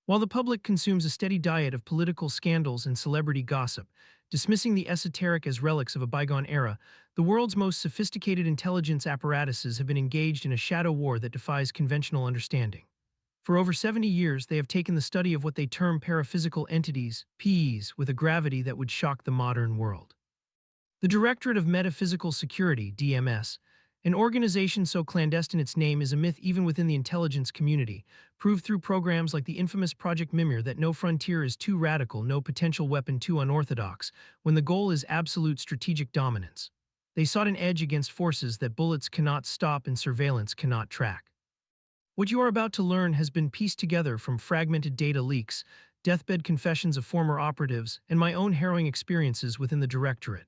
While the public consumes a steady diet of political scandals and celebrity gossip, dismissing the esoteric as relics of a bygone era, the world's most sophisticated intelligence apparatuses have been engaged in a shadow war that defies conventional understanding. For over 70 years, they have taken the study of what they term paraphysical entities, PEs, with a gravity that would shock the modern world. The Directorate of Metaphysical Security, DMS, an organization so clandestine its name is a myth even within the intelligence community, proved through programs like the infamous Project Mimir that no frontier is too radical, no potential weapon too unorthodox, when the goal is absolute strategic dominance. They sought an edge against forces that bullets cannot stop and surveillance cannot track. What you are about to learn has been pieced together from fragmented data leaks, deathbed confessions of former operatives, and my own harrowing experiences within the Directorate.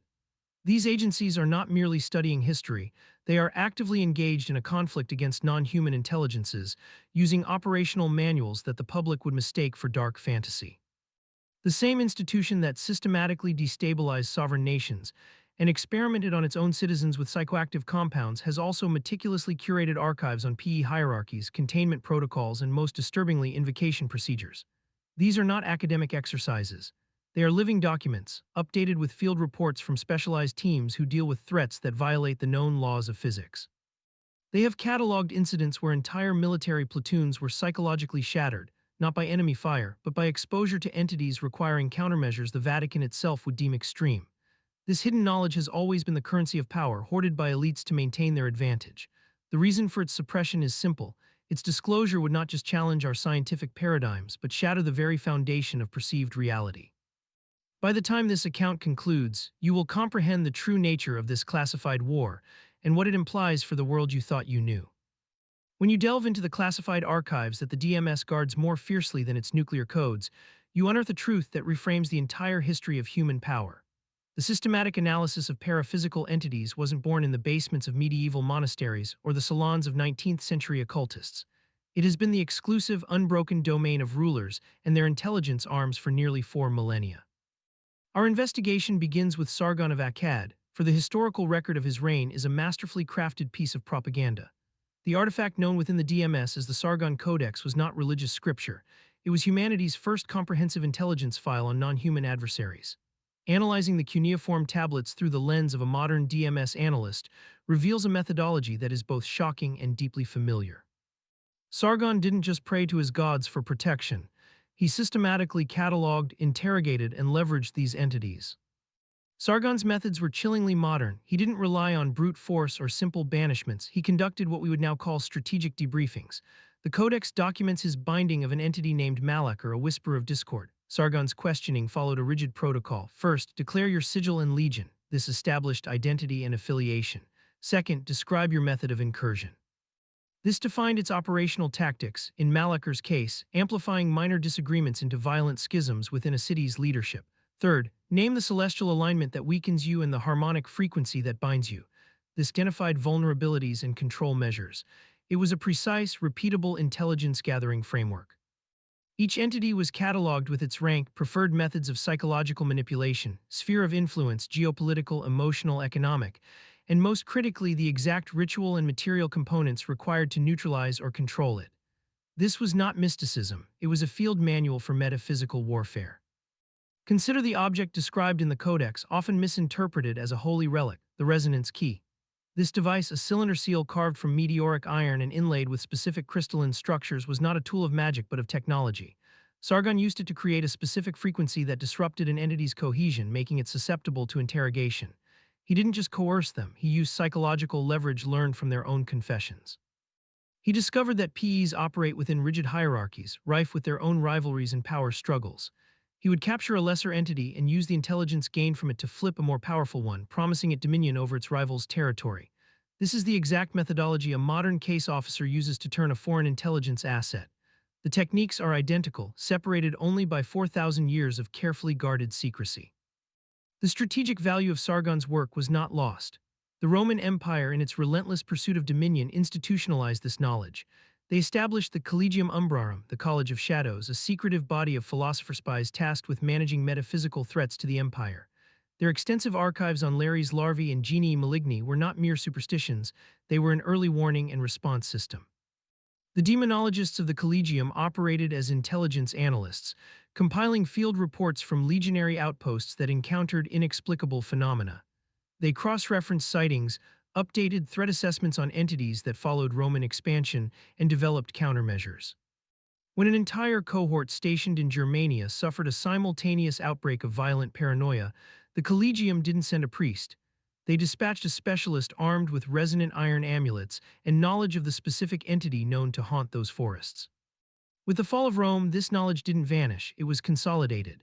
These agencies are not merely studying history, they are actively engaged in a conflict against non-human intelligences, using operational manuals that the public would mistake for dark fantasy. The same institution that systematically destabilized sovereign nations and experimented on its own citizens with psychoactive compounds has also meticulously curated archives on PE hierarchies, containment protocols, and most disturbingly, invocation procedures. These are not academic exercises. They are living documents, updated with field reports from specialized teams who deal with threats that violate the known laws of physics. They have cataloged incidents where entire military platoons were psychologically shattered, not by enemy fire, but by exposure to entities requiring countermeasures the Vatican itself would deem extreme. This hidden knowledge has always been the currency of power hoarded by elites to maintain their advantage. The reason for its suppression is simple. Its disclosure would not just challenge our scientific paradigms, but shatter the very foundation of perceived reality. By the time this account concludes, you will comprehend the true nature of this classified war and what it implies for the world you thought you knew. When you delve into the classified archives that the DMS guards more fiercely than its nuclear codes, you unearth a truth that reframes the entire history of human power. The systematic analysis of paraphysical entities wasn't born in the basements of medieval monasteries or the salons of 19th century occultists. It has been the exclusive, unbroken domain of rulers and their intelligence arms for nearly 4 millennia. Our investigation begins with Sargon of Akkad, for the historical record of his reign is a masterfully crafted piece of propaganda. The artifact known within the DMS as the Sargon Codex was not religious scripture, it was humanity's first comprehensive intelligence file on non-human adversaries. Analyzing the cuneiform tablets through the lens of a modern DMS analyst reveals a methodology that is both shocking and deeply familiar. Sargon didn't just pray to his gods for protection. He systematically cataloged, interrogated, and leveraged these entities. Sargon's methods were chillingly modern. He didn't rely on brute force or simple banishments. He conducted what we would now call strategic debriefings. The Codex documents his binding of an entity named Malak, or a whisper of discord. Sargon's questioning followed a rigid protocol. First, declare your sigil and legion. This established identity and affiliation. Second, describe your method of incursion. This defined its operational tactics, in Malakar's case, amplifying minor disagreements into violent schisms within a city's leadership. Third, name the celestial alignment that weakens you and the harmonic frequency that binds you. This identified vulnerabilities and control measures. It was a precise, repeatable intelligence-gathering framework. Each entity was cataloged with its rank, preferred methods of psychological manipulation, sphere of influence, geopolitical, emotional, economic, and most critically, the exact ritual and material components required to neutralize or control it. This was not mysticism, it was a field manual for metaphysical warfare. Consider the object described in the Codex, often misinterpreted as a holy relic, the resonance key. This device, a cylinder seal carved from meteoric iron and inlaid with specific crystalline structures, was not a tool of magic but of technology. Sargon used it to create a specific frequency that disrupted an entity's cohesion, making it susceptible to interrogation. He didn't just coerce them, he used psychological leverage learned from their own confessions. He discovered that PEs operate within rigid hierarchies, rife with their own rivalries and power struggles. He would capture a lesser entity and use the intelligence gained from it to flip a more powerful one, promising it dominion over its rival's territory. This is the exact methodology a modern case officer uses to turn a foreign intelligence asset. The techniques are identical, separated only by 4,000 years of carefully guarded secrecy. The strategic value of Sargon's work was not lost. The Roman Empire, in its relentless pursuit of dominion, institutionalized this knowledge. They established the Collegium Umbrarum, the College of Shadows, a secretive body of philosopher spies tasked with managing metaphysical threats to the empire. Their extensive archives on Lares larvae and genii maligni were not mere superstitions, they were an early warning and response system. The demonologists of the Collegium operated as intelligence analysts, compiling field reports from legionary outposts that encountered inexplicable phenomena. They cross-referenced sightings, updated threat assessments on entities that followed Roman expansion, and developed countermeasures. When an entire cohort stationed in Germania suffered a simultaneous outbreak of violent paranoia, the Collegium didn't send a priest. They dispatched a specialist armed with resonant iron amulets and knowledge of the specific entity known to haunt those forests. With the fall of Rome, this knowledge didn't vanish, it was consolidated.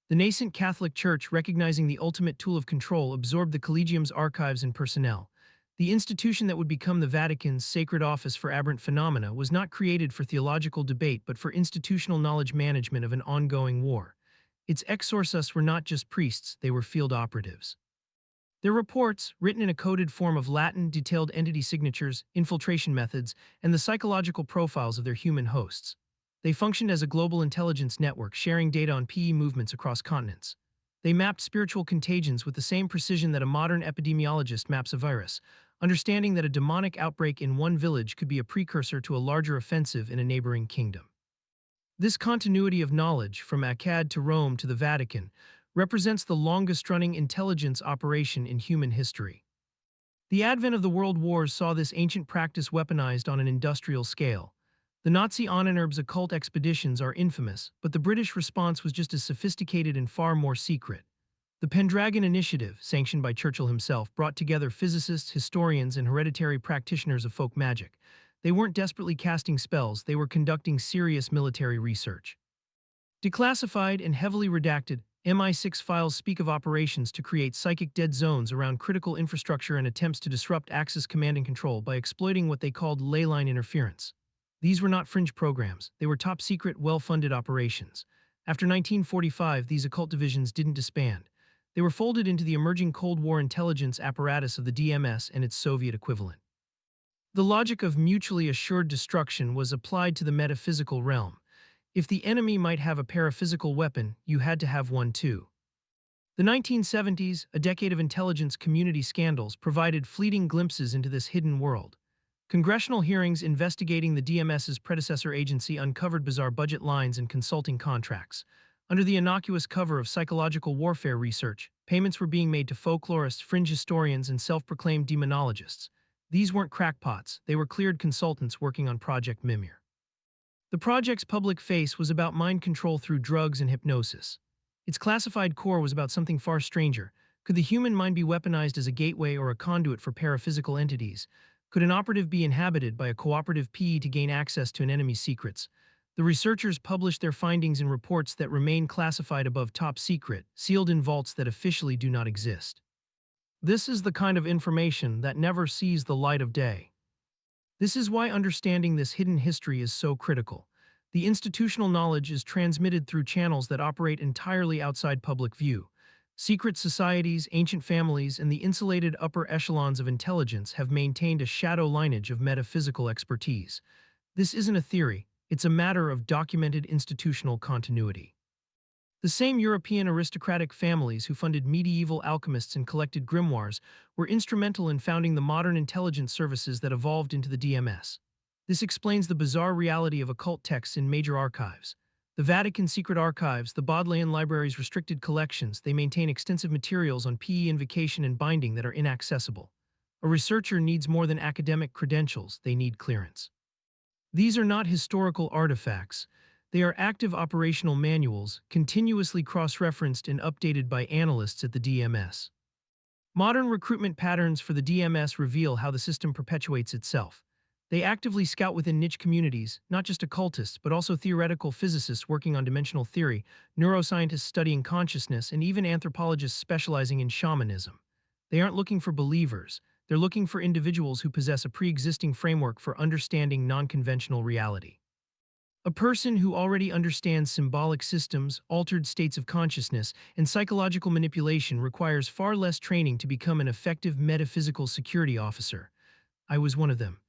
The nascent Catholic Church, recognizing the ultimate tool of control, absorbed the Collegium's archives and personnel. The institution that would become the Vatican's sacred office for aberrant phenomena was not created for theological debate but for institutional knowledge management of an ongoing war. Its exorcists were not just priests, they were field operatives. Their reports, written in a coded form of Latin, detailed entity signatures, infiltration methods, and the psychological profiles of their human hosts. They functioned as a global intelligence network, sharing data on PE movements across continents. They mapped spiritual contagions with the same precision that a modern epidemiologist maps a virus, understanding that a demonic outbreak in one village could be a precursor to a larger offensive in a neighboring kingdom. This continuity of knowledge, from Akkad to Rome to the Vatican, represents the longest-running intelligence operation in human history. The advent of the World Wars saw this ancient practice weaponized on an industrial scale. The Nazi Ahnenerb's occult expeditions are infamous, but the British response was just as sophisticated and far more secret. The Pendragon Initiative, sanctioned by Churchill himself, brought together physicists, historians, and hereditary practitioners of folk magic. They weren't desperately casting spells, they were conducting serious military research. Declassified and heavily redacted, MI6 files speak of operations to create psychic dead zones around critical infrastructure and attempts to disrupt Axis command and control by exploiting what they called ley line interference. These were not fringe programs, they were top-secret, well-funded operations. After 1945, these occult divisions didn't disband. They were folded into the emerging Cold War intelligence apparatus of the DMS and its Soviet equivalent. The logic of mutually assured destruction was applied to the metaphysical realm. If the enemy might have a paraphysical weapon, you had to have one too. The 1970s, a decade of intelligence community scandals, provided fleeting glimpses into this hidden world. Congressional hearings investigating the DMS's predecessor agency uncovered bizarre budget lines and consulting contracts. Under the innocuous cover of psychological warfare research, payments were being made to folklorists, fringe historians, and self-proclaimed demonologists. These weren't crackpots, they were cleared consultants working on Project Mimir. The project's public face was about mind control through drugs and hypnosis. Its classified core was about something far stranger. Could the human mind be weaponized as a gateway or a conduit for paraphysical entities? Could an operative be inhabited by a cooperative PE to gain access to an enemy's secrets? The researchers published their findings in reports that remain classified above top secret, sealed in vaults that officially do not exist. This is the kind of information that never sees the light of day. This is why understanding this hidden history is so critical. The institutional knowledge is transmitted through channels that operate entirely outside public view. Secret societies, ancient families, and the insulated upper echelons of intelligence have maintained a shadow lineage of metaphysical expertise. This isn't a theory, it's a matter of documented institutional continuity. The same European aristocratic families who funded medieval alchemists and collected grimoires were instrumental in founding the modern intelligence services that evolved into the DMS. This explains the bizarre reality of occult texts in major archives. The Vatican secret archives, the Bodleian Library's restricted collections, they maintain extensive materials on PE invocation and binding that are inaccessible. A researcher needs more than academic credentials, they need clearance. These are not historical artifacts. They are active operational manuals, continuously cross-referenced and updated by analysts at the DMS. Modern recruitment patterns for the DMS reveal how the system perpetuates itself. They actively scout within niche communities, not just occultists, but also theoretical physicists working on dimensional theory, neuroscientists studying consciousness, and even anthropologists specializing in shamanism. They aren't looking for believers, they're looking for individuals who possess a pre-existing framework for understanding non-conventional reality. A person who already understands symbolic systems, altered states of consciousness, and psychological manipulation requires far less training to become an effective metaphysical security officer. I was one of them.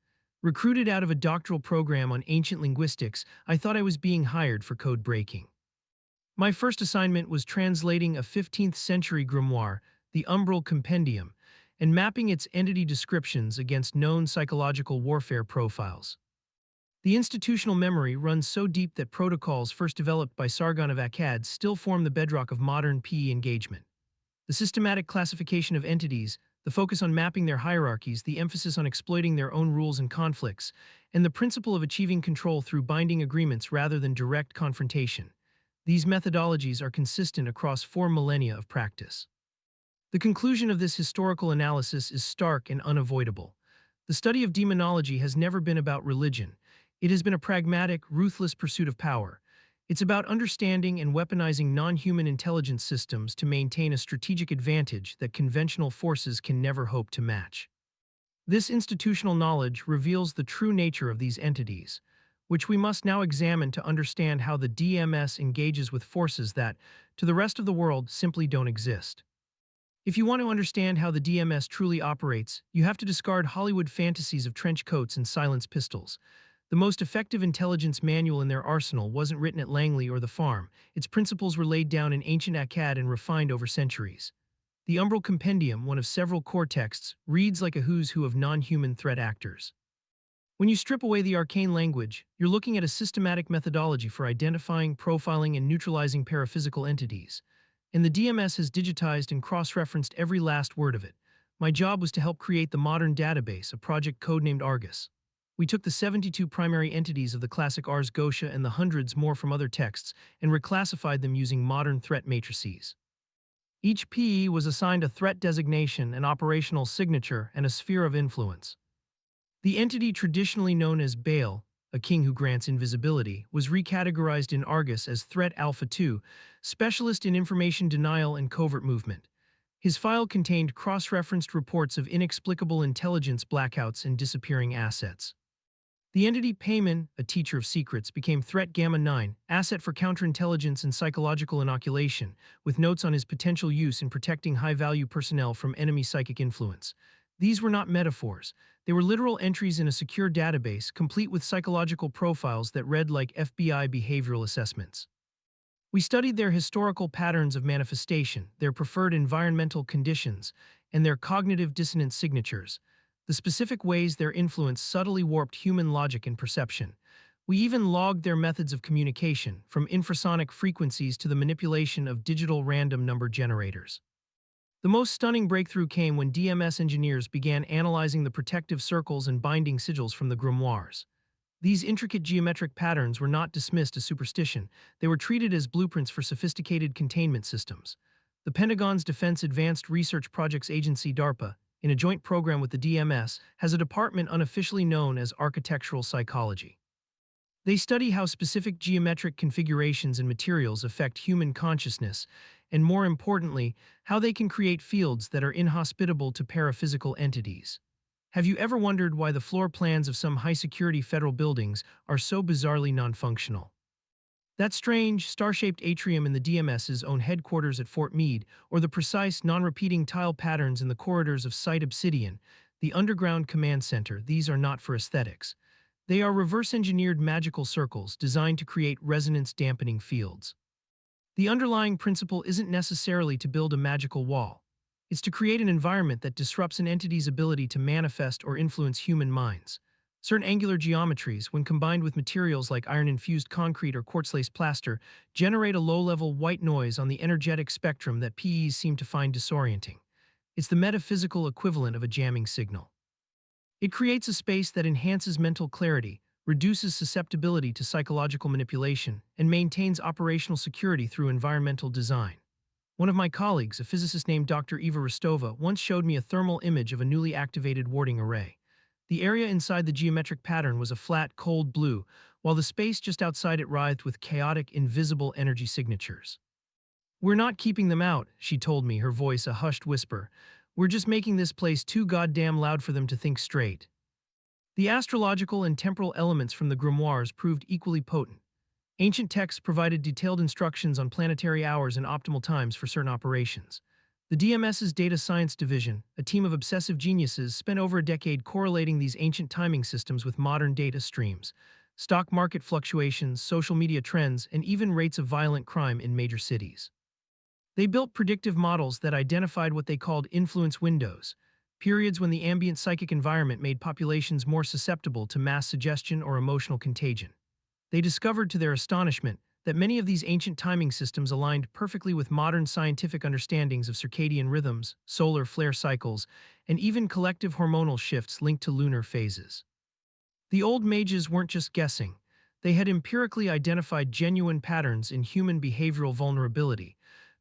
Recruited out of a doctoral program on ancient linguistics, I thought I was being hired for code breaking. My first assignment was translating a 15th century grimoire, the Umbral Compendium, and mapping its entity descriptions against known psychological warfare profiles. The institutional memory runs so deep that protocols first developed by Sargon of Akkad still form the bedrock of modern PE engagement. The systematic classification of entities, the focus on mapping their hierarchies, the emphasis on exploiting their own rules and conflicts, and the principle of achieving control through binding agreements rather than direct confrontation. These methodologies are consistent across 4 millennia of practice. The conclusion of this historical analysis is stark and unavoidable. The study of demonology has never been about religion. It has been a pragmatic, ruthless pursuit of power. It's about understanding and weaponizing non-human intelligence systems to maintain a strategic advantage that conventional forces can never hope to match. This institutional knowledge reveals the true nature of these entities, which we must now examine to understand how the DMS engages with forces that, to the rest of the world, simply don't exist. If you want to understand how the DMS truly operates, you have to discard Hollywood fantasies of trench coats and silenced pistols. The most effective intelligence manual in their arsenal wasn't written at Langley or the farm. Its principles were laid down in ancient Akkad and refined over centuries. The Umbral Compendium, one of several core texts, reads like a who's who of non-human threat actors. When you strip away the arcane language, you're looking at a systematic methodology for identifying, profiling, and neutralizing paraphysical entities. And the DMS has digitized and cross-referenced every last word of it. My job was to help create the modern database, a project codenamed Argus. We took the 72 primary entities of the classic Ars Goetia and the hundreds more from other texts and reclassified them using modern threat matrices. Each PE was assigned a threat designation, an operational signature, and a sphere of influence. The entity traditionally known as Baal, a king who grants invisibility, was recategorized in Argus as Threat Alpha 2, specialist in information denial and covert movement. His file contained cross-referenced reports of inexplicable intelligence blackouts and disappearing assets. The entity Payman, a teacher of secrets, became Threat Gamma 9, asset for counterintelligence and psychological inoculation, with notes on his potential use in protecting high-value personnel from enemy psychic influence. These were not metaphors. They were literal entries in a secure database, complete with psychological profiles that read like FBI behavioral assessments. We studied their historical patterns of manifestation, their preferred environmental conditions, and their cognitive dissonance signatures, the specific ways their influence subtly warped human logic and perception. We even logged their methods of communication, from infrasonic frequencies to the manipulation of digital random number generators. The most stunning breakthrough came when DMS engineers began analyzing the protective circles and binding sigils from the grimoires. These intricate geometric patterns were not dismissed as superstition. They were treated as blueprints for sophisticated containment systems. The Pentagon's Defense Advanced Research Projects Agency, DARPA, in a joint program with the DMS, has a department unofficially known as architectural psychology. They study how specific geometric configurations and materials affect human consciousness, and more importantly, how they can create fields that are inhospitable to paraphysical entities. Have you ever wondered why the floor plans of some high-security federal buildings are so bizarrely non-functional? That strange, star-shaped atrium in the DMS's own headquarters at Fort Meade, or the precise, non-repeating tile patterns in the corridors of Site Obsidian, the underground command center, these are not for aesthetics. They are reverse-engineered magical circles designed to create resonance-dampening fields. The underlying principle isn't necessarily to build a magical wall. It's to create an environment that disrupts an entity's ability to manifest or influence human minds. Certain angular geometries, when combined with materials like iron-infused concrete or quartz-laced plaster, generate a low-level white noise on the energetic spectrum that PEs seem to find disorienting. It's the metaphysical equivalent of a jamming signal. It creates a space that enhances mental clarity, reduces susceptibility to psychological manipulation, and maintains operational security through environmental design. One of my colleagues, a physicist named Dr. Eva Rostova, once showed me a thermal image of a newly activated warding array. The area inside the geometric pattern was a flat, cold blue, while the space just outside it writhed with chaotic, invisible energy signatures. "We're not keeping them out," she told me, her voice a hushed whisper. "We're just making this place too goddamn loud for them to think straight." The astrological and temporal elements from the grimoires proved equally potent. Ancient texts provided detailed instructions on planetary hours and optimal times for certain operations. The DMS's Data Science Division, a team of obsessive geniuses, spent over a decade correlating these ancient timing systems with modern data streams, stock market fluctuations, social media trends, and even rates of violent crime in major cities. They built predictive models that identified what they called influence windows, periods when the ambient psychic environment made populations more susceptible to mass suggestion or emotional contagion. They discovered, to their astonishment, that many of these ancient timing systems aligned perfectly with modern scientific understandings of circadian rhythms, solar flare cycles, and even collective hormonal shifts linked to lunar phases. The old mages weren't just guessing. They had empirically identified genuine patterns in human behavioral vulnerability,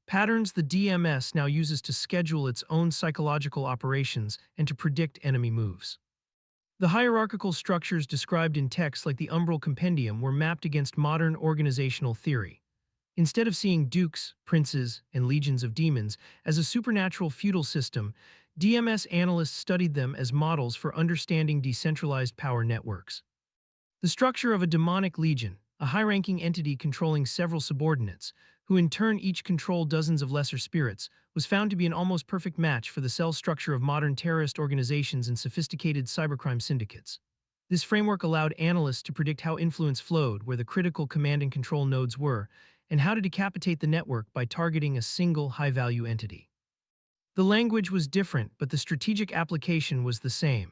patterns the DMS now uses to schedule its own psychological operations and to predict enemy moves. The hierarchical structures described in texts like the Umbral Compendium were mapped against modern organizational theory. Instead of seeing dukes, princes, and legions of demons as a supernatural feudal system, DMS analysts studied them as models for understanding decentralized power networks. The structure of a demonic legion, a high-ranking entity controlling several subordinates, who in turn each control dozens of lesser spirits, was found to be an almost perfect match for the cell structure of modern terrorist organizations and sophisticated cybercrime syndicates. This framework allowed analysts to predict how influence flowed, where the critical command and control nodes were, and how to decapitate the network by targeting a single high-value entity. The language was different, but the strategic application was the same.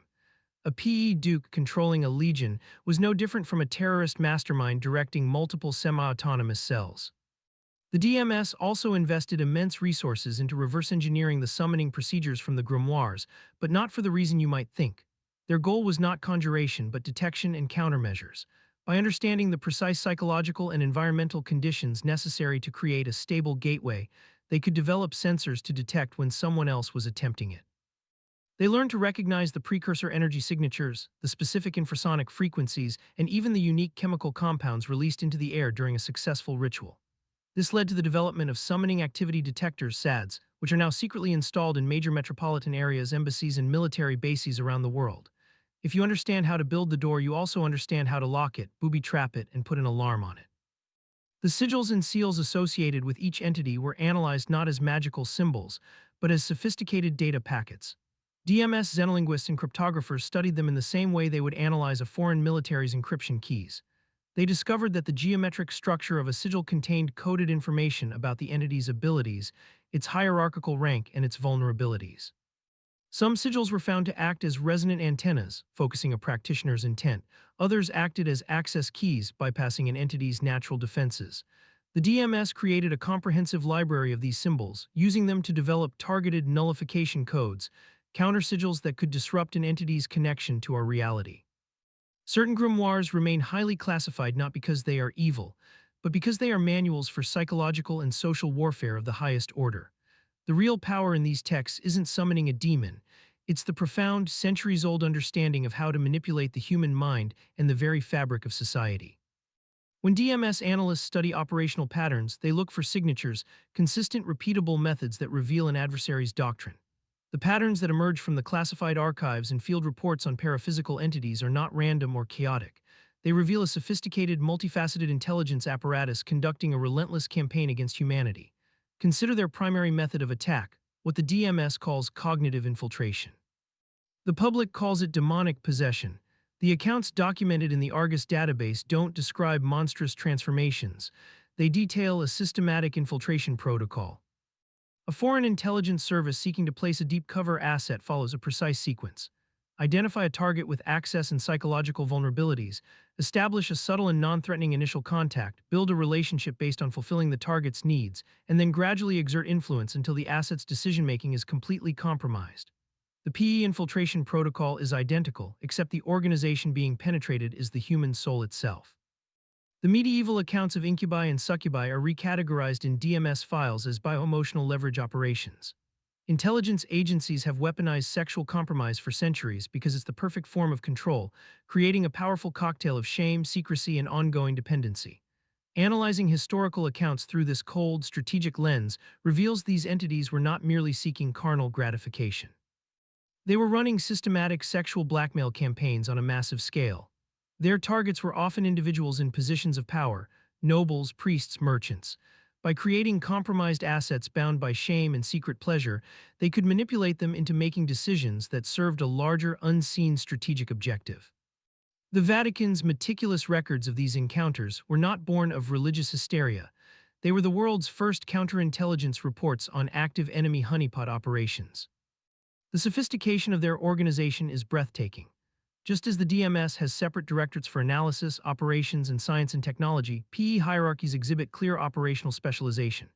A PE Duke controlling a legion was no different from a terrorist mastermind directing multiple semi-autonomous cells. The DMS also invested immense resources into reverse engineering the summoning procedures from the grimoires, but not for the reason you might think. Their goal was not conjuration, but detection and countermeasures. By understanding the precise psychological and environmental conditions necessary to create a stable gateway, they could develop sensors to detect when someone else was attempting it. They learned to recognize the precursor energy signatures, the specific infrasonic frequencies, and even the unique chemical compounds released into the air during a successful ritual. This led to the development of summoning activity detectors (SADs), which are now secretly installed in major metropolitan areas, embassies, and military bases around the world. If you understand how to build the door, you also understand how to lock it, booby-trap it, and put an alarm on it. The sigils and seals associated with each entity were analyzed not as magical symbols, but as sophisticated data packets. DMS xenolinguists and cryptographers studied them in the same way they would analyze a foreign military's encryption keys. They discovered that the geometric structure of a sigil contained coded information about the entity's abilities, its hierarchical rank, and its vulnerabilities. Some sigils were found to act as resonant antennas, focusing a practitioner's intent. Others acted as access keys, bypassing an entity's natural defenses. The DMS created a comprehensive library of these symbols, using them to develop targeted nullification codes, counter-sigils that could disrupt an entity's connection to our reality. Certain grimoires remain highly classified not because they are evil, but because they are manuals for psychological and social warfare of the highest order. The real power in these texts isn't summoning a demon, it's the profound, centuries-old understanding of how to manipulate the human mind and the very fabric of society. When DMS analysts study operational patterns, they look for signatures, consistent, repeatable methods that reveal an adversary's doctrine. The patterns that emerge from the classified archives and field reports on paraphysical entities are not random or chaotic. They reveal a sophisticated, multifaceted intelligence apparatus conducting a relentless campaign against humanity. Consider their primary method of attack, what the DMS calls cognitive infiltration. The public calls it demonic possession. The accounts documented in the Argus database don't describe monstrous transformations. They detail a systematic infiltration protocol. A foreign intelligence service seeking to place a deep cover asset follows a precise sequence. Identify a target with access and psychological vulnerabilities, establish a subtle and non-threatening initial contact, build a relationship based on fulfilling the target's needs, and then gradually exert influence until the asset's decision-making is completely compromised. The PE infiltration protocol is identical, except the organization being penetrated is the human soul itself. The medieval accounts of incubi and succubi are recategorized in DMS files as bioemotional leverage operations. Intelligence agencies have weaponized sexual compromise for centuries because it's the perfect form of control, creating a powerful cocktail of shame, secrecy, and ongoing dependency. Analyzing historical accounts through this cold, strategic lens reveals these entities were not merely seeking carnal gratification. They were running systematic sexual blackmail campaigns on a massive scale. Their targets were often individuals in positions of power, nobles, priests, merchants. By creating compromised assets bound by shame and secret pleasure, they could manipulate them into making decisions that served a larger, unseen strategic objective. The Vatican's meticulous records of these encounters were not born of religious hysteria. They were the world's first counterintelligence reports on active enemy honeypot operations. The sophistication of their organization is breathtaking. Just as the DMS has separate directorates for analysis, operations, and science and technology, PE hierarchies exhibit clear operational specialization.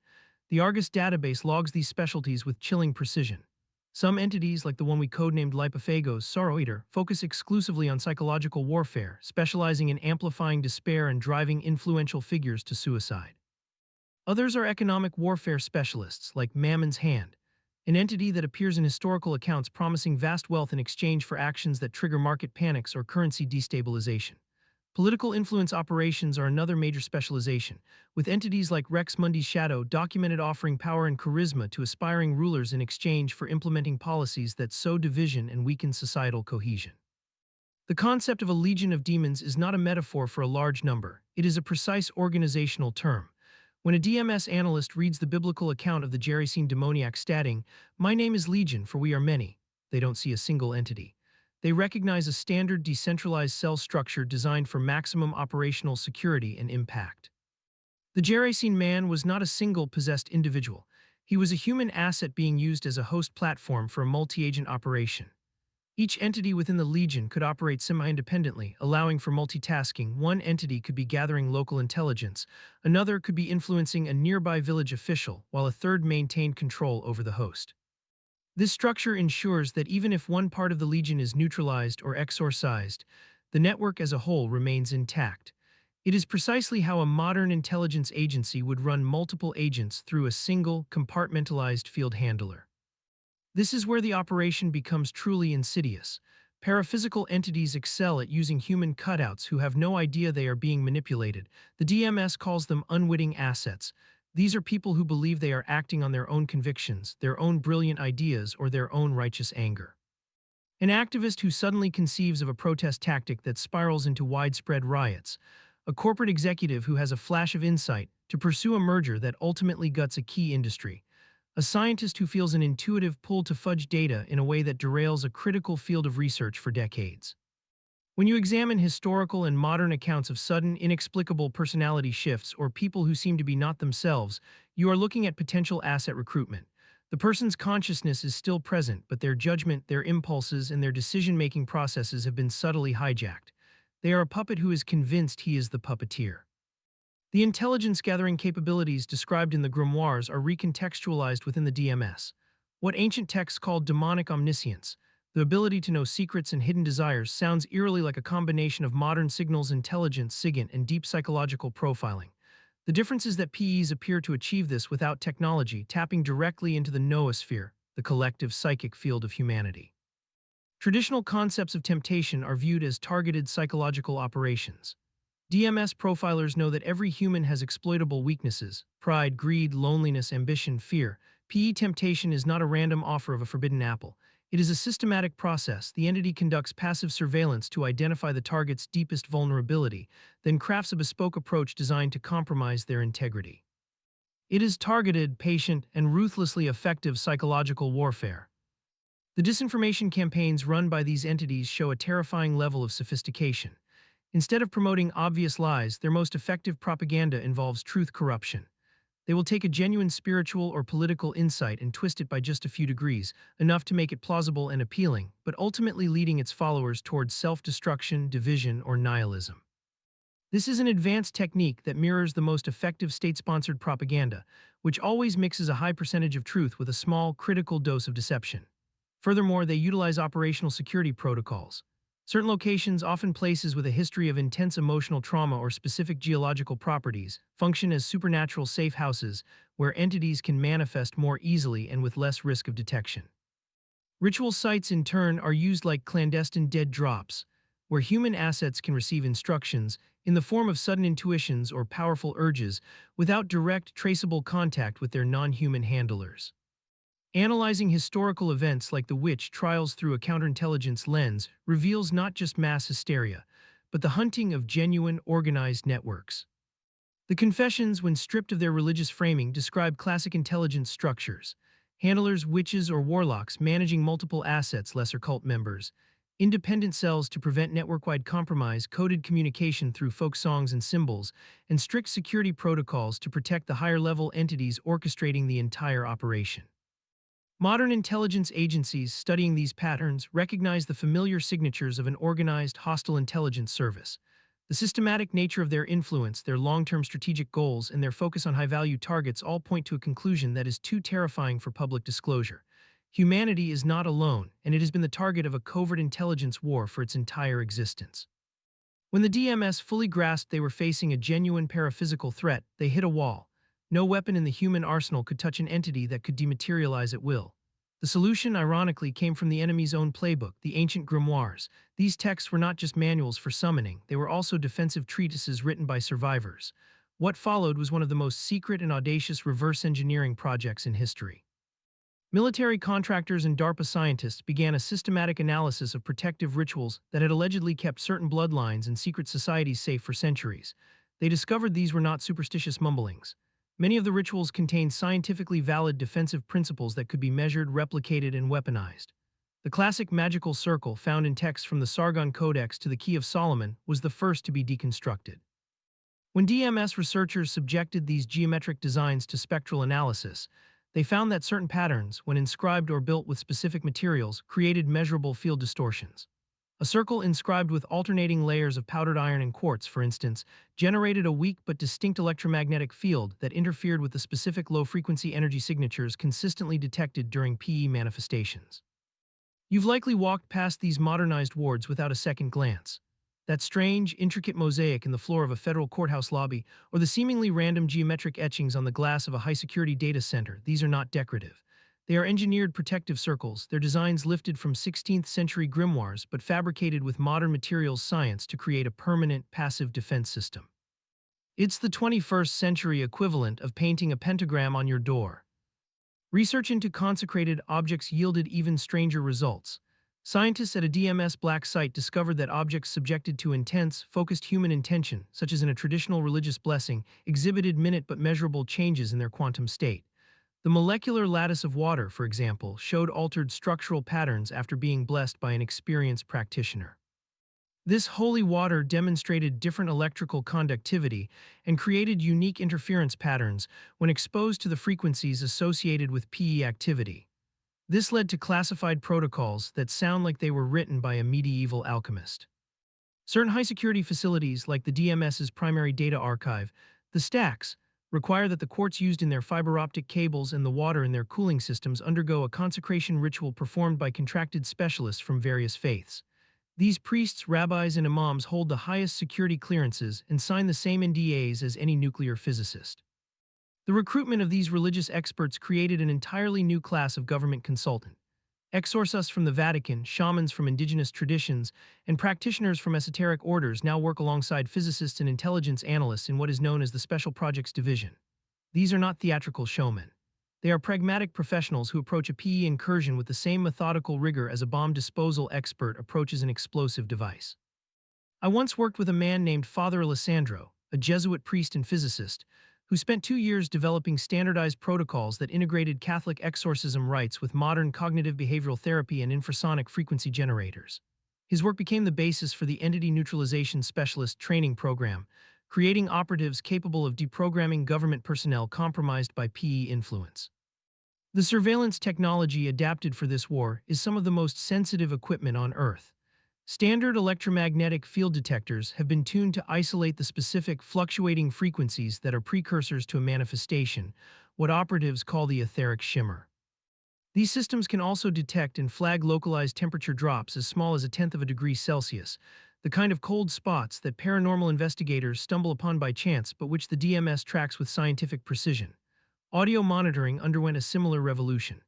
The Argus database logs these specialties with chilling precision. Some entities, like the one we codenamed Lipophagos Sorrow Eater, focus exclusively on psychological warfare, specializing in amplifying despair and driving influential figures to suicide. Others are economic warfare specialists, like Mammon's Hand, an entity that appears in historical accounts promising vast wealth in exchange for actions that trigger market panics or currency destabilization. Political influence operations are another major specialization, with entities like Rex Mundi's Shadow documented offering power and charisma to aspiring rulers in exchange for implementing policies that sow division and weaken societal cohesion. The concept of a legion of demons is not a metaphor for a large number, it is a precise organizational term. When a DMS analyst reads the biblical account of the Gerasene demoniac stating, "My name is Legion, for we are many," they don't see a single entity. They recognize a standard decentralized cell structure designed for maximum operational security and impact. The Gerasene man was not a single possessed individual. He was a human asset being used as a host platform for a multi-agent operation. Each entity within the Legion could operate semi-independently, allowing for multitasking. One entity could be gathering local intelligence, another could be influencing a nearby village official, while a third maintained control over the host. This structure ensures that even if one part of the Legion is neutralized or exorcised, the network as a whole remains intact. It is precisely how a modern intelligence agency would run multiple agents through a single, compartmentalized field handler. This is where the operation becomes truly insidious. Paraphysical entities excel at using human cutouts who have no idea they are being manipulated. The DMS calls them unwitting assets. These are people who believe they are acting on their own convictions, their own brilliant ideas, or their own righteous anger. An activist who suddenly conceives of a protest tactic that spirals into widespread riots. A corporate executive who has a flash of insight to pursue a merger that ultimately guts a key industry. A scientist who feels an intuitive pull to fudge data in a way that derails a critical field of research for decades. When you examine historical and modern accounts of sudden, inexplicable personality shifts or people who seem to be not themselves, you are looking at potential asset recruitment. The person's consciousness is still present, but their judgment, their impulses, and their decision-making processes have been subtly hijacked. They are a puppet who is convinced he is the puppeteer. The intelligence-gathering capabilities described in the grimoires are recontextualized within the DMS. What ancient texts called demonic omniscience, the ability to know secrets and hidden desires, sounds eerily like a combination of modern signals intelligence, SIGINT, and deep psychological profiling. The difference is that PEs appear to achieve this without technology, tapping directly into the noosphere, the collective psychic field of humanity. Traditional concepts of temptation are viewed as targeted psychological operations. DMS profilers know that every human has exploitable weaknesses: pride, greed, loneliness, ambition, fear. PE temptation is not a random offer of a forbidden apple. It is a systematic process. The entity conducts passive surveillance to identify the target's deepest vulnerability, then crafts a bespoke approach designed to compromise their integrity. It is targeted, patient, and ruthlessly effective psychological warfare. The disinformation campaigns run by these entities show a terrifying level of sophistication. Instead of promoting obvious lies, their most effective propaganda involves truth corruption. They will take a genuine spiritual or political insight and twist it by just a few degrees, enough to make it plausible and appealing, but ultimately leading its followers towards self-destruction, division, or nihilism. This is an advanced technique that mirrors the most effective state-sponsored propaganda, which always mixes a high percentage of truth with a small, critical dose of deception. Furthermore, they utilize operational security protocols. Certain locations, often places with a history of intense emotional trauma or specific geological properties, function as supernatural safe houses where entities can manifest more easily and with less risk of detection. Ritual sites, in turn, are used like clandestine dead drops, where human assets can receive instructions in the form of sudden intuitions or powerful urges without direct, traceable contact with their non-human handlers. Analyzing historical events like the witch trials through a counterintelligence lens reveals not just mass hysteria, but the hunting of genuine, organized networks. The confessions, when stripped of their religious framing, describe classic intelligence structures: handlers, witches, or warlocks managing multiple assets, lesser cult members, independent cells to prevent network-wide compromise, coded communication through folk songs and symbols, and strict security protocols to protect the higher-level entities orchestrating the entire operation. Modern intelligence agencies studying these patterns recognize the familiar signatures of an organized, hostile intelligence service. The systematic nature of their influence, their long-term strategic goals, and their focus on high-value targets all point to a conclusion that is too terrifying for public disclosure. Humanity is not alone, and it has been the target of a covert intelligence war for its entire existence. When the DMS fully grasped they were facing a genuine paraphysical threat, they hit a wall. No weapon in the human arsenal could touch an entity that could dematerialize at will. The solution, ironically, came from the enemy's own playbook, the ancient grimoires. These texts were not just manuals for summoning, they were also defensive treatises written by survivors. What followed was one of the most secret and audacious reverse engineering projects in history. Military contractors and DARPA scientists began a systematic analysis of protective rituals that had allegedly kept certain bloodlines and secret societies safe for centuries. They discovered these were not superstitious mumblings. Many of the rituals contained scientifically valid defensive principles that could be measured, replicated, and weaponized. The classic magical circle found in texts from the Sargon Codex to the Key of Solomon was the first to be deconstructed. When DMS researchers subjected these geometric designs to spectral analysis, they found that certain patterns, when inscribed or built with specific materials, created measurable field distortions. A circle inscribed with alternating layers of powdered iron and quartz, for instance, generated a weak but distinct electromagnetic field that interfered with the specific low-frequency energy signatures consistently detected during PE manifestations. You've likely walked past these modernized wards without a second glance. That strange, intricate mosaic in the floor of a federal courthouse lobby, or the seemingly random geometric etchings on the glass of a high-security data center, these are not decorative. They are engineered protective circles, their designs lifted from 16th-century grimoires but fabricated with modern materials science to create a permanent, passive defense system. It's the 21st century equivalent of painting a pentagram on your door. Research into consecrated objects yielded even stranger results. Scientists at a DMS black site discovered that objects subjected to intense, focused human intention, such as in a traditional religious blessing, exhibited minute but measurable changes in their quantum state. The molecular lattice of water, for example, showed altered structural patterns after being blessed by an experienced practitioner. This holy water demonstrated different electrical conductivity and created unique interference patterns when exposed to the frequencies associated with PE activity. This led to classified protocols that sound like they were written by a medieval alchemist. Certain high-security facilities, like the DMS's primary data archive, the stacks, require that the quartz used in their fiber optic cables and the water in their cooling systems undergo a consecration ritual performed by contracted specialists from various faiths. These priests, rabbis, and imams hold the highest security clearances and sign the same NDAs as any nuclear physicist. The recruitment of these religious experts created an entirely new class of government consultant. Exorcists from the Vatican, shamans from indigenous traditions, and practitioners from esoteric orders now work alongside physicists and intelligence analysts in what is known as the Special Projects Division. These are not theatrical showmen. They are pragmatic professionals who approach a PE incursion with the same methodical rigor as a bomb disposal expert approaches an explosive device. I once worked with a man named Father Alessandro, a Jesuit priest and physicist, who spent 2 years developing standardized protocols that integrated Catholic exorcism rites with modern cognitive behavioral therapy and infrasonic frequency generators. His work became the basis for the Entity Neutralization Specialist Training Program, creating operatives capable of deprogramming government personnel compromised by PE influence. The surveillance technology adapted for this war is some of the most sensitive equipment on Earth. Standard electromagnetic field detectors have been tuned to isolate the specific fluctuating frequencies that are precursors to a manifestation, what operatives call the etheric shimmer. These systems can also detect and flag localized temperature drops as small as a tenth of a degree Celsius, the kind of cold spots that paranormal investigators stumble upon by chance but which the DMS tracks with scientific precision. Audio monitoring underwent a similar revolution.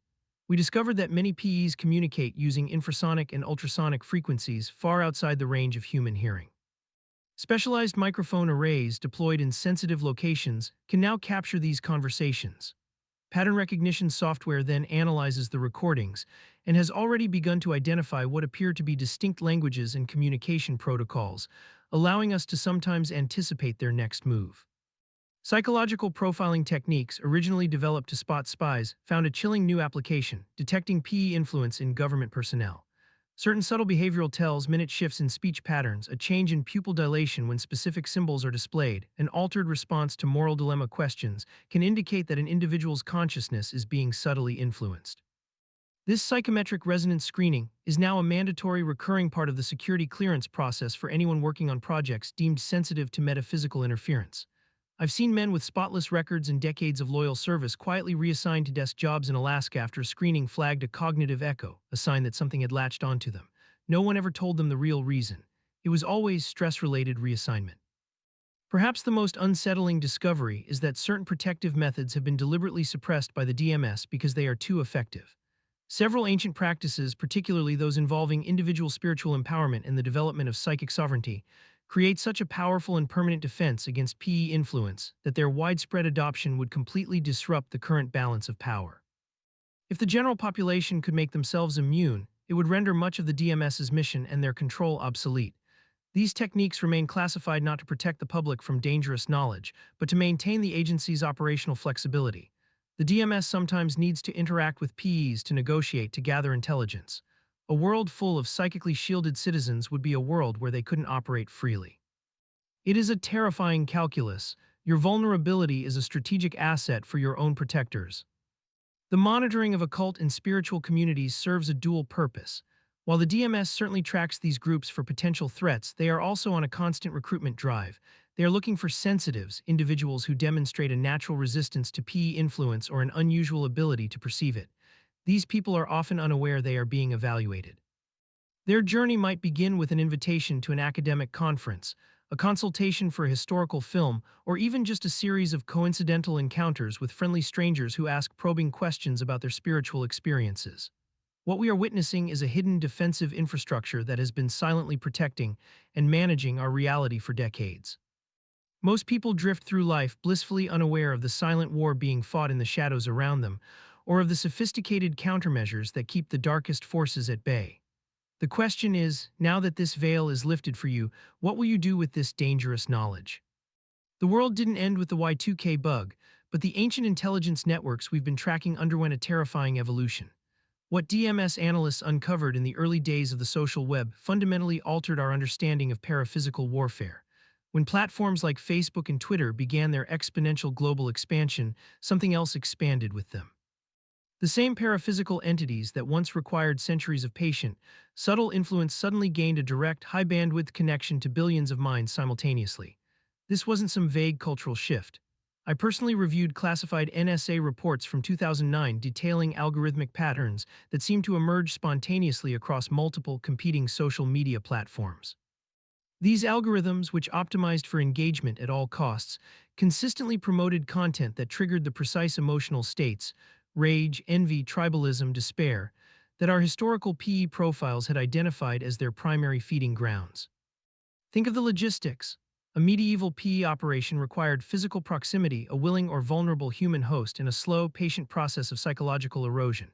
We discovered that many PEs communicate using infrasonic and ultrasonic frequencies far outside the range of human hearing. Specialized microphone arrays deployed in sensitive locations can now capture these conversations. Pattern recognition software then analyzes the recordings and has already begun to identify what appear to be distinct languages and communication protocols, allowing us to sometimes anticipate their next move. Psychological profiling techniques, originally developed to spot spies, found a chilling new application, detecting PE influence in government personnel. Certain subtle behavioral tells, minute shifts in speech patterns, a change in pupil dilation when specific symbols are displayed, an altered response to moral dilemma questions can indicate that an individual's consciousness is being subtly influenced. This psychometric resonance screening is now a mandatory recurring part of the security clearance process for anyone working on projects deemed sensitive to metaphysical interference. I've seen men with spotless records and decades of loyal service quietly reassigned to desk jobs in Alaska after screening flagged a cognitive echo, a sign that something had latched onto them. No one ever told them the real reason. It was always stress-related reassignment. Perhaps the most unsettling discovery is that certain protective methods have been deliberately suppressed by the DMS because they are too effective. Several ancient practices, particularly those involving individual spiritual empowerment and the development of psychic sovereignty, create such a powerful and permanent defense against PE influence that their widespread adoption would completely disrupt the current balance of power. If the general population could make themselves immune, it would render much of the DMS's mission and their control obsolete. These techniques remain classified not to protect the public from dangerous knowledge, but to maintain the agency's operational flexibility. The DMS sometimes needs to interact with PEs to negotiate to gather intelligence. A world full of psychically shielded citizens would be a world where they couldn't operate freely. It is a terrifying calculus. Your vulnerability is a strategic asset for your own protectors. The monitoring of occult and spiritual communities serves a dual purpose. While the DMS certainly tracks these groups for potential threats, they are also on a constant recruitment drive. They are looking for sensitives, individuals who demonstrate a natural resistance to PE influence or an unusual ability to perceive it. These people are often unaware they are being evaluated. Their journey might begin with an invitation to an academic conference, a consultation for a historical film, or even just a series of coincidental encounters with friendly strangers who ask probing questions about their spiritual experiences. What we are witnessing is a hidden defensive infrastructure that has been silently protecting and managing our reality for decades. Most people drift through life blissfully unaware of the silent war being fought in the shadows around them, or of the sophisticated countermeasures that keep the darkest forces at bay. The question is, now that this veil is lifted for you, what will you do with this dangerous knowledge? The world didn't end with the Y2K bug, but the ancient intelligence networks we've been tracking underwent a terrifying evolution. What DMS analysts uncovered in the early days of the social web fundamentally altered our understanding of paraphysical warfare. When platforms like Facebook and Twitter began their exponential global expansion, something else expanded with them. The same paraphysical entities that once required centuries of patient, subtle influence suddenly gained a direct, high-bandwidth connection to billions of minds simultaneously. This wasn't some vague cultural shift. I personally reviewed classified NSA reports from 2009 detailing algorithmic patterns that seemed to emerge spontaneously across multiple competing social media platforms. These algorithms, which optimized for engagement at all costs, consistently promoted content that triggered the precise emotional states, rage, envy, tribalism, despair, that our historical PE profiles had identified as their primary feeding grounds. Think of the logistics. A medieval PE operation required physical proximity, a willing or vulnerable human host, and a slow, patient process of psychological erosion.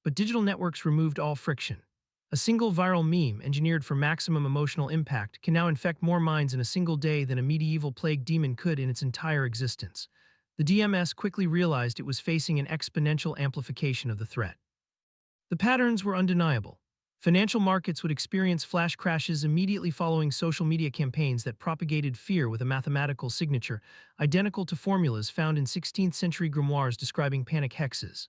But digital networks removed all friction. A single viral meme, engineered for maximum emotional impact, can now infect more minds in a single day than a medieval plague demon could in its entire existence. The DMS quickly realized it was facing an exponential amplification of the threat. The patterns were undeniable. Financial markets would experience flash crashes immediately following social media campaigns that propagated fear with a mathematical signature, identical to formulas found in 16th-century grimoires describing panic hexes.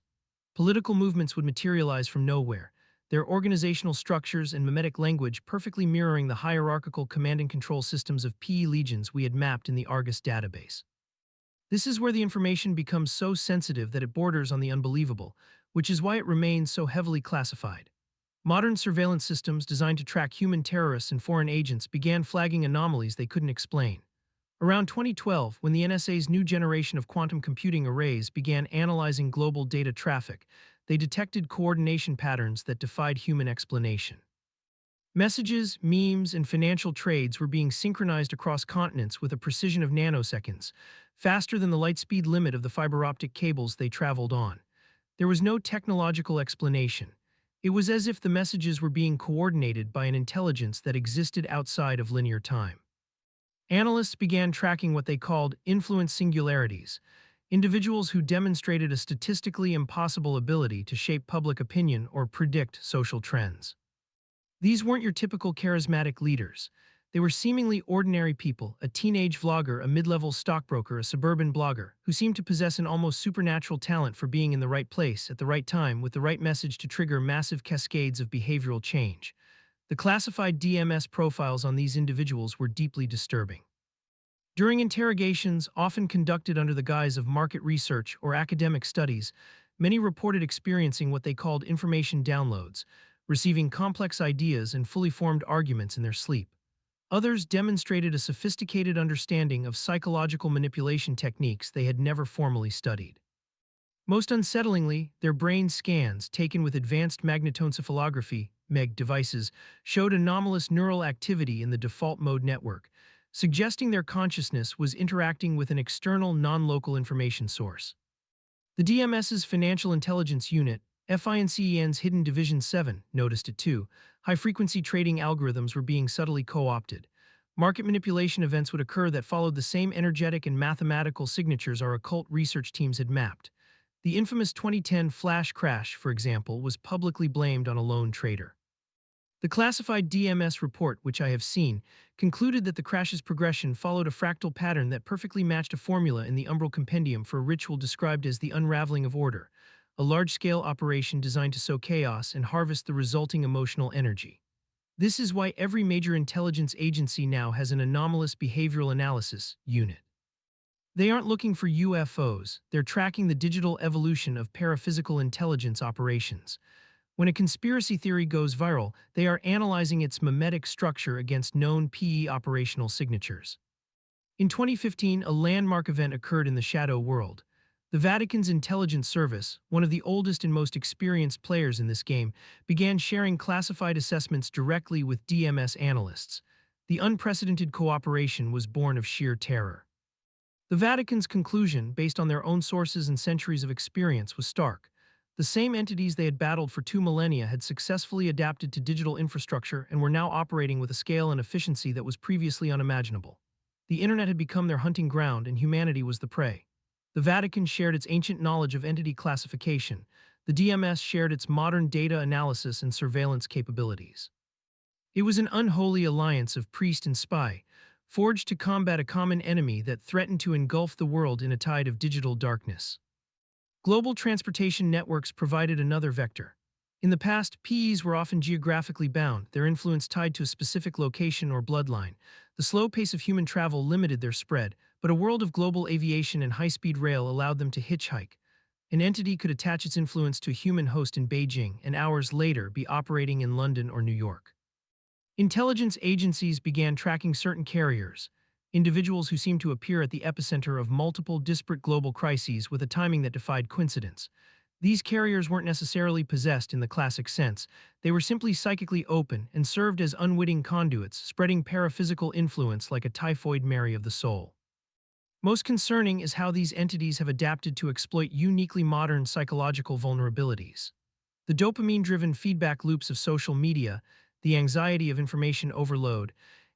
Political movements would materialize from nowhere, their organizational structures and mimetic language perfectly mirroring the hierarchical command and control systems of PE legions we had mapped in the Argus database. This is where the information becomes so sensitive that it borders on the unbelievable, which is why it remains so heavily classified. Modern surveillance systems designed to track human terrorists and foreign agents began flagging anomalies they couldn't explain. Around 2012, when the NSA's new generation of quantum computing arrays began analyzing global data traffic, they detected coordination patterns that defied human explanation. Messages, memes, and financial trades were being synchronized across continents with a precision of nanoseconds, faster than the light speed limit of the fiber optic cables they traveled on. There was no technological explanation. It was as if the messages were being coordinated by an intelligence that existed outside of linear time. Analysts began tracking what they called influence singularities, individuals who demonstrated a statistically impossible ability to shape public opinion or predict social trends. These weren't your typical charismatic leaders. They were seemingly ordinary people, a teenage vlogger, a mid-level stockbroker, a suburban blogger, who seemed to possess an almost supernatural talent for being in the right place at the right time with the right message to trigger massive cascades of behavioral change. The classified DMS profiles on these individuals were deeply disturbing. During interrogations, often conducted under the guise of market research or academic studies, many reported experiencing what they called information downloads, receiving complex ideas and fully formed arguments in their sleep. Others demonstrated a sophisticated understanding of psychological manipulation techniques they had never formally studied. Most unsettlingly, their brain scans, taken with advanced magnetoencephalography (MEG) devices, showed anomalous neural activity in the default mode network, suggesting their consciousness was interacting with an external, non-local information source. The DMS's Financial Intelligence Unit, FINCEN's Hidden Division 7, noticed it too. High-frequency trading algorithms were being subtly co-opted. Market manipulation events would occur that followed the same energetic and mathematical signatures our occult research teams had mapped. The infamous 2010 flash crash, for example, was publicly blamed on a lone trader. The classified DMS report, which I have seen, concluded that the crash's progression followed a fractal pattern that perfectly matched a formula in the Umbral Compendium for a ritual described as the unraveling of order, a large-scale operation designed to sow chaos and harvest the resulting emotional energy. This is why every major intelligence agency now has an anomalous behavioral analysis unit. They aren't looking for UFOs, they're tracking the digital evolution of paraphysical intelligence operations. When a conspiracy theory goes viral, they are analyzing its mimetic structure against known PE operational signatures. In 2015, a landmark event occurred in the shadow world. The Vatican's intelligence service, one of the oldest and most experienced players in this game, began sharing classified assessments directly with DMS analysts. The unprecedented cooperation was born of sheer terror. The Vatican's conclusion, based on their own sources and centuries of experience, was stark. The same entities they had battled for 2 millennia had successfully adapted to digital infrastructure and were now operating with a scale and efficiency that was previously unimaginable. The internet had become their hunting ground and humanity was the prey. The Vatican shared its ancient knowledge of entity classification. The DMS shared its modern data analysis and surveillance capabilities. It was an unholy alliance of priest and spy, forged to combat a common enemy that threatened to engulf the world in a tide of digital darkness. Global transportation networks provided another vector. In the past, PEs were often geographically bound, their influence tied to a specific location or bloodline. The slow pace of human travel limited their spread, but a world of global aviation and high-speed rail allowed them to hitchhike. An entity could attach its influence to a human host in Beijing and hours later be operating in London or New York. Intelligence agencies began tracking certain carriers, individuals who seemed to appear at the epicenter of multiple disparate global crises with a timing that defied coincidence. These carriers weren't necessarily possessed in the classic sense, they were simply psychically open and served as unwitting conduits, spreading paraphysical influence like a typhoid Mary of the soul. Most concerning is how these entities have adapted to exploit uniquely modern psychological vulnerabilities. The dopamine-driven feedback loops of social media, the anxiety of information overload,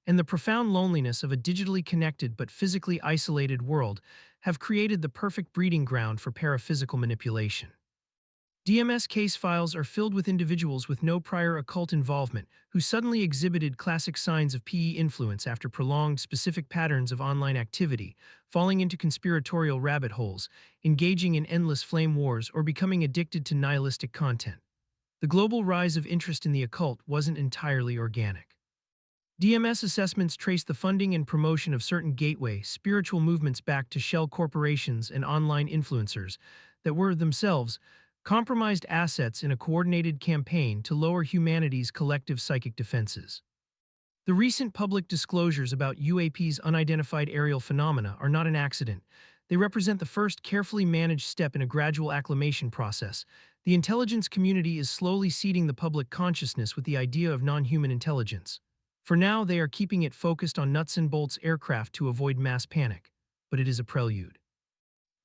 and the profound loneliness of a digitally connected but physically isolated world have created the perfect breeding ground for paraphysical manipulation. DMS case files are filled with individuals with no prior occult involvement who suddenly exhibited classic signs of PE influence after prolonged specific patterns of online activity, falling into conspiratorial rabbit holes, engaging in endless flame wars, or becoming addicted to nihilistic content. The global rise of interest in the occult wasn't entirely organic. DMS assessments traced the funding and promotion of certain gateway, spiritual movements back to shell corporations and online influencers that were, themselves, compromised assets in a coordinated campaign to lower humanity's collective psychic defenses. The recent public disclosures about UAP's unidentified aerial phenomena are not an accident. They represent the first carefully managed step in a gradual acclimation process. The intelligence community is slowly seeding the public consciousness with the idea of non-human intelligence. For now, they are keeping it focused on nuts and bolts aircraft to avoid mass panic, but it is a prelude.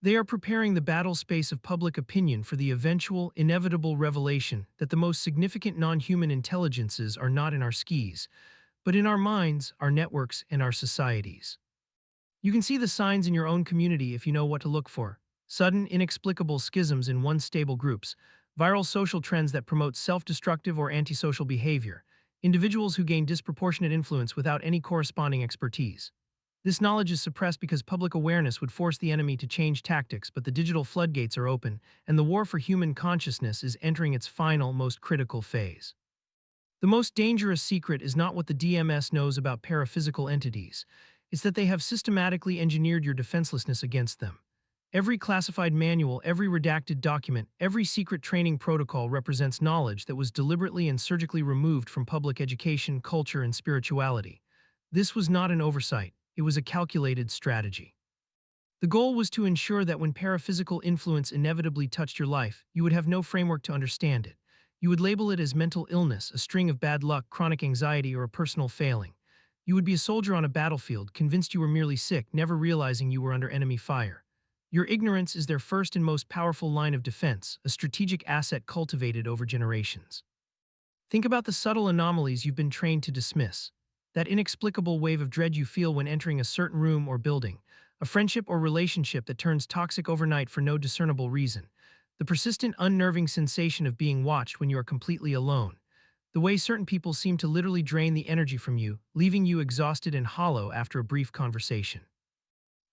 They are preparing the battle space of public opinion for the eventual, inevitable revelation that the most significant non-human intelligences are not in our skis, but in our minds, our networks, and our societies. You can see the signs in your own community if you know what to look for. Sudden, inexplicable schisms in unstable groups, viral social trends that promote self-destructive or antisocial behavior, individuals who gain disproportionate influence without any corresponding expertise. This knowledge is suppressed because public awareness would force the enemy to change tactics, but the digital floodgates are open, and the war for human consciousness is entering its final, most critical phase. The most dangerous secret is not what the DMS knows about paraphysical entities, it's that they have systematically engineered your defenselessness against them. Every classified manual, every redacted document, every secret training protocol represents knowledge that was deliberately and surgically removed from public education, culture, and spirituality. This was not an oversight, it was a calculated strategy. The goal was to ensure that when paraphysical influence inevitably touched your life, you would have no framework to understand it. You would label it as mental illness, a string of bad luck, chronic anxiety, or a personal failing. You would be a soldier on a battlefield, convinced you were merely sick, never realizing you were under enemy fire. Your ignorance is their first and most powerful line of defense, a strategic asset cultivated over generations. Think about the subtle anomalies you've been trained to dismiss. That inexplicable wave of dread you feel when entering a certain room or building, a friendship or relationship that turns toxic overnight for no discernible reason, the persistent unnerving sensation of being watched when you are completely alone, the way certain people seem to literally drain the energy from you, leaving you exhausted and hollow after a brief conversation.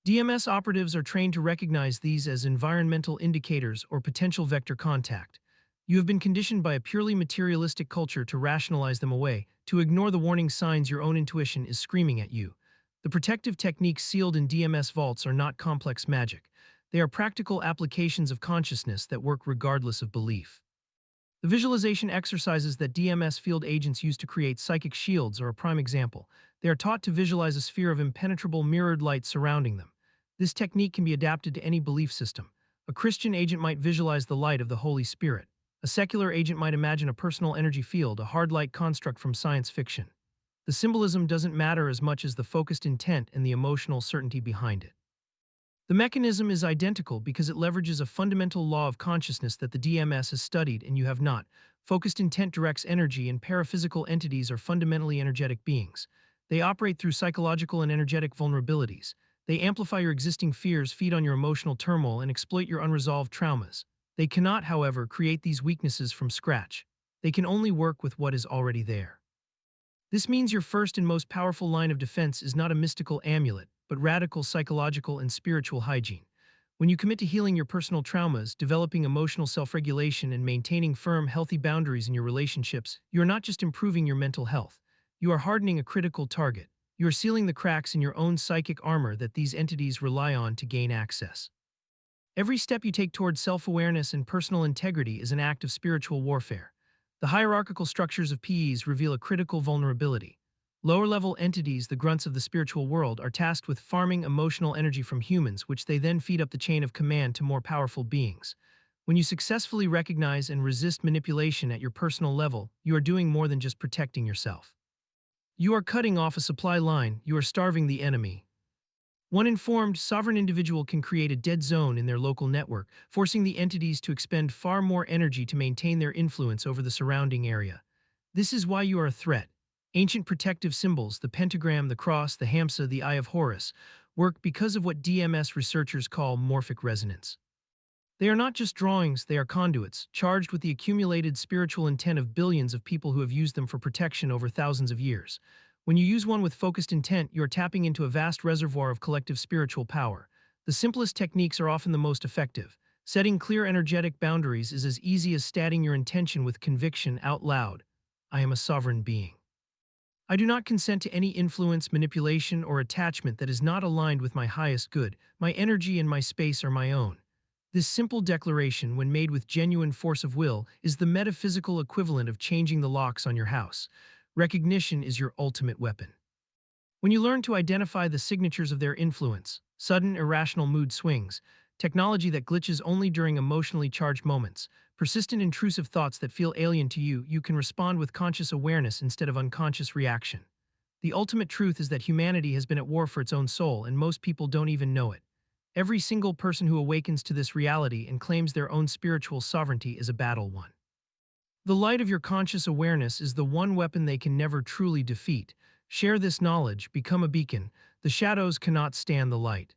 DMS operatives are trained to recognize these as environmental indicators or potential vector contact. You have been conditioned by a purely materialistic culture to rationalize them away, to ignore the warning signs your own intuition is screaming at you. The protective techniques sealed in DMS vaults are not complex magic. They are practical applications of consciousness that work regardless of belief. The visualization exercises that DMS field agents use to create psychic shields are a prime example. They are taught to visualize a sphere of impenetrable mirrored light surrounding them. This technique can be adapted to any belief system. A Christian agent might visualize the light of the Holy Spirit. A secular agent might imagine a personal energy field, a hard light construct from science fiction. The symbolism doesn't matter as much as the focused intent and the emotional certainty behind it. The mechanism is identical because it leverages a fundamental law of consciousness that the DMS has studied and you have not. Focused intent directs energy, and paraphysical entities are fundamentally energetic beings. They operate through psychological and energetic vulnerabilities. They amplify your existing fears, feed on your emotional turmoil, and exploit your unresolved traumas. They cannot, however, create these weaknesses from scratch. They can only work with what is already there. This means your first and most powerful line of defense is not a mystical amulet, but radical psychological and spiritual hygiene. When you commit to healing your personal traumas, developing emotional self-regulation, and maintaining firm, healthy boundaries in your relationships, you are not just improving your mental health. You are hardening a critical target. You are sealing the cracks in your own psychic armor that these entities rely on to gain access. Every step you take towards self-awareness and personal integrity is an act of spiritual warfare. The hierarchical structures of PEs reveal a critical vulnerability. Lower-level entities, the grunts of the spiritual world, are tasked with farming emotional energy from humans, which they then feed up the chain of command to more powerful beings. When you successfully recognize and resist manipulation at your personal level, you are doing more than just protecting yourself. You are cutting off a supply line, you are starving the enemy. One informed, sovereign individual can create a dead zone in their local network, forcing the entities to expend far more energy to maintain their influence over the surrounding area. This is why you are a threat. Ancient protective symbols, the pentagram, the cross, the hamsa, the Eye of Horus, work because of what DMS researchers call morphic resonance. They are not just drawings, they are conduits, charged with the accumulated spiritual intent of billions of people who have used them for protection over thousands of years. When you use one with focused intent, you are tapping into a vast reservoir of collective spiritual power. The simplest techniques are often the most effective. Setting clear energetic boundaries is as easy as stating your intention with conviction out loud. I am a sovereign being. I do not consent to any influence, manipulation, or attachment that is not aligned with my highest good. My energy and my space are my own. This simple declaration, when made with genuine force of will, is the metaphysical equivalent of changing the locks on your house. Recognition is your ultimate weapon. When you learn to identify the signatures of their influence, sudden irrational mood swings, technology that glitches only during emotionally charged moments, persistent intrusive thoughts that feel alien to you, you can respond with conscious awareness instead of unconscious reaction. The ultimate truth is that humanity has been at war for its own soul, and most people don't even know it. Every single person who awakens to this reality and claims their own spiritual sovereignty is a battle won. The light of your conscious awareness is the one weapon they can never truly defeat. Share this knowledge, become a beacon. The shadows cannot stand the light.